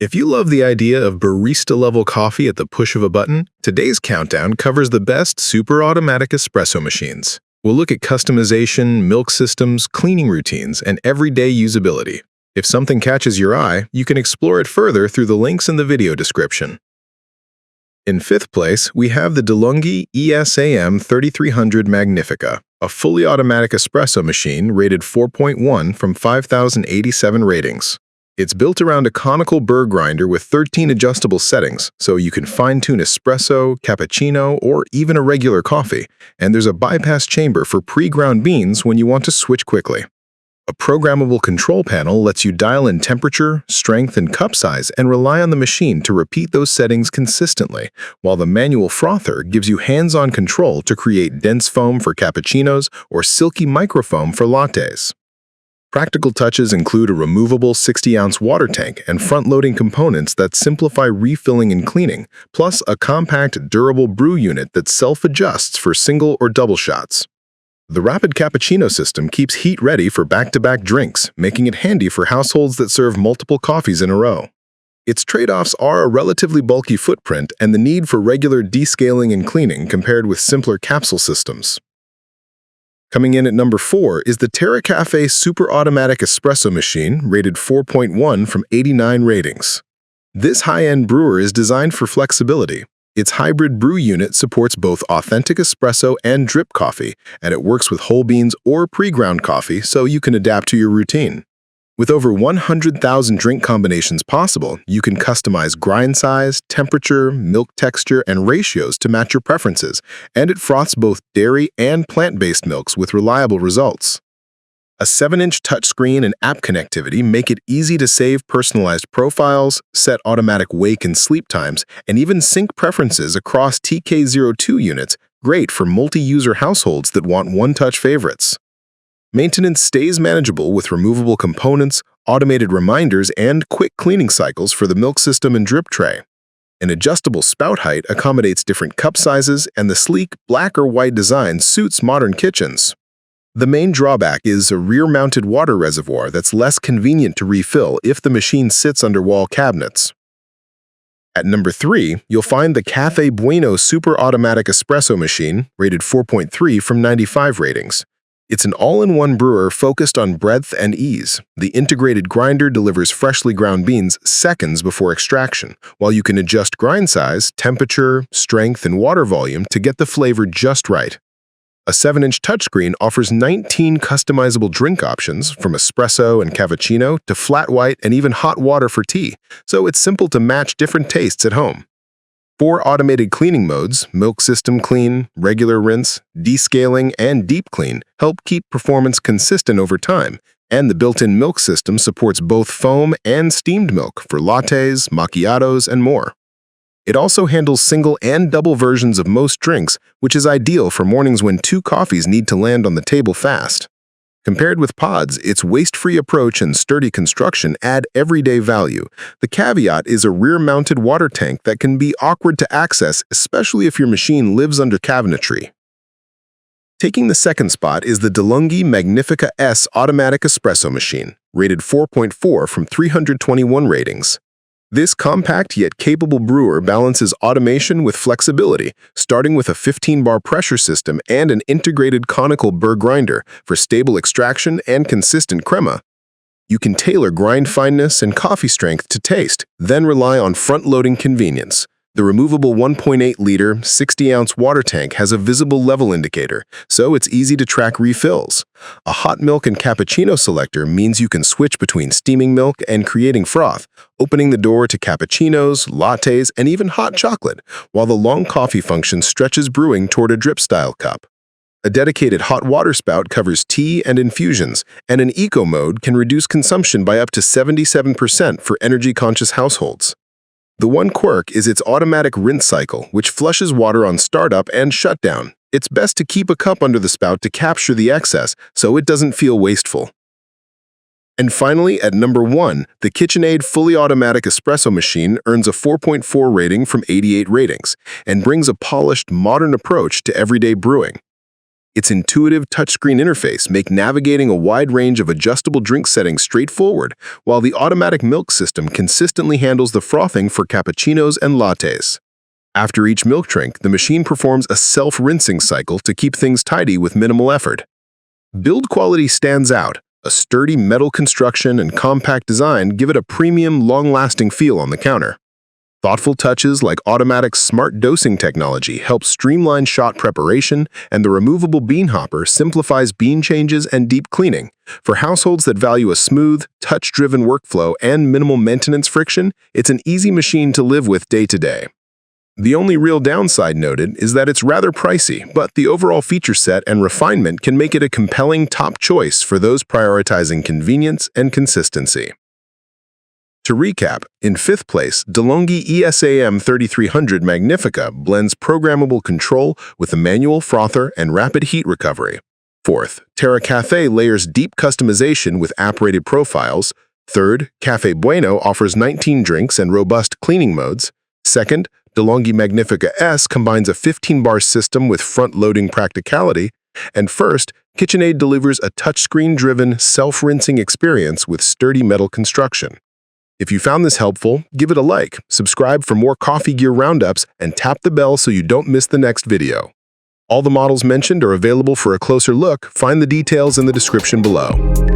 If you love the idea of barista-level coffee at the push of a button, today's countdown covers the best super automatic espresso machines. We'll look at customization, milk systems, cleaning routines, and everyday usability. If something catches your eye, you can explore it further through the links in the video description. In fifth place, we have the Delonghi ESAM 3300 Magnifica, a fully automatic espresso machine rated 4.1 from 5,087 ratings. It's built around a conical burr grinder with 13 adjustable settings, so you can fine-tune espresso, cappuccino, or even a regular coffee, and there's a bypass chamber for pre-ground beans when you want to switch quickly. A programmable control panel lets you dial in temperature, strength, and cup size and rely on the machine to repeat those settings consistently, while the manual frother gives you hands-on control to create dense foam for cappuccinos or silky microfoam for lattes. Practical touches include a removable 60-ounce water tank and front-loading components that simplify refilling and cleaning, plus a compact, durable brew unit that self-adjusts for single or double shots. The rapid cappuccino system keeps heat ready for back-to-back drinks, making it handy for households that serve multiple coffees in a row. Its trade-offs are a relatively bulky footprint and the need for regular descaling and cleaning compared with simpler capsule systems. Coming in at number 4 is the Terra Kaffe Super Automatic Espresso Machine, rated 4.1 from 89 ratings. This high-end brewer is designed for flexibility. Its hybrid brew unit supports both authentic espresso and drip coffee, and it works with whole beans or pre-ground coffee so you can adapt to your routine. With over 100,000 drink combinations possible, you can customize grind size, temperature, milk texture, and ratios to match your preferences, and it froths both dairy and plant-based milks with reliable results. A 7-inch touchscreen and app connectivity make it easy to save personalized profiles, set automatic wake and sleep times, and even sync preferences across TK02 units, great for multi-user households that want one-touch favorites. Maintenance stays manageable with removable components, automated reminders, and quick cleaning cycles for the milk system and drip tray. An adjustable spout height accommodates different cup sizes, and the sleek black or white design suits modern kitchens. The main drawback is a rear-mounted water reservoir that's less convenient to refill if the machine sits under wall cabinets. At number 3, you'll find the Kaffe Bueno Super Automatic Espresso Machine, rated 4.3 from 95 ratings. It's an all-in-one brewer focused on breadth and ease. The integrated grinder delivers freshly ground beans seconds before extraction, while you can adjust grind size, temperature, strength, and water volume to get the flavor just right. A 7-inch touchscreen offers 19 customizable drink options, from espresso and cappuccino to flat white and even hot water for tea, so it's simple to match different tastes at home. 4 automated cleaning modes, milk system clean, regular rinse, descaling, and deep clean, help keep performance consistent over time, and the built-in milk system supports both foam and steamed milk for lattes, macchiatos, and more. It also handles single and double versions of most drinks, which is ideal for mornings when 2 coffees need to land on the table fast. Compared with pods, its waste-free approach and sturdy construction add everyday value. The caveat is a rear-mounted water tank that can be awkward to access, especially if your machine lives under cabinetry. Taking the second spot is the Delonghi Magnifica S Automatic Espresso Machine, rated 4.4 from 321 ratings. This compact yet capable brewer balances automation with flexibility, starting with a 15-bar pressure system and an integrated conical burr grinder for stable extraction and consistent crema. You can tailor grind fineness and coffee strength to taste, then rely on front-loading convenience. The removable 1.8-liter, 60-ounce water tank has a visible level indicator, so it's easy to track refills. A hot milk and cappuccino selector means you can switch between steaming milk and creating froth, opening the door to cappuccinos, lattes, and even hot chocolate, while the long coffee function stretches brewing toward a drip-style cup. A dedicated hot water spout covers tea and infusions, and an eco mode can reduce consumption by up to 77% for energy-conscious households. The one quirk is its automatic rinse cycle, which flushes water on startup and shutdown. It's best to keep a cup under the spout to capture the excess so it doesn't feel wasteful. And finally, at number 1, the KitchenAid Fully Automatic Espresso Machine earns a 4.4 rating from 88 ratings and brings a polished, modern approach to everyday brewing. Its intuitive touchscreen interface make navigating a wide range of adjustable drink settings straightforward, while the automatic milk system consistently handles the frothing for cappuccinos and lattes. After each milk drink, the machine performs a self-rinsing cycle to keep things tidy with minimal effort. Build quality stands out. A sturdy metal construction and compact design give it a premium, long-lasting feel on the counter. Thoughtful touches like automatic smart dosing technology help streamline shot preparation, and the removable bean hopper simplifies bean changes and deep cleaning. For households that value a smooth, touch-driven workflow and minimal maintenance friction, it's an easy machine to live with day to day. The only real downside noted is that it's rather pricey, but the overall feature set and refinement can make it a compelling top choice for those prioritizing convenience and consistency. To recap, in 5th place, Delonghi ESAM 3300 Magnifica blends programmable control with a manual frother and rapid heat recovery. 4th, Terra Kaffe layers deep customization with app-rated profiles. 3rd, Kaffe Bueno offers 19 drinks and robust cleaning modes. 2nd, Delonghi Magnifica S combines a 15-bar system with front-loading practicality. And 1st, KitchenAid delivers a touchscreen-driven, self-rinsing experience with sturdy metal construction. If you found this helpful, give it a like, subscribe for more coffee gear roundups, and tap the bell so you don't miss the next video. All the models mentioned are available for a closer look. Find the details in the description below.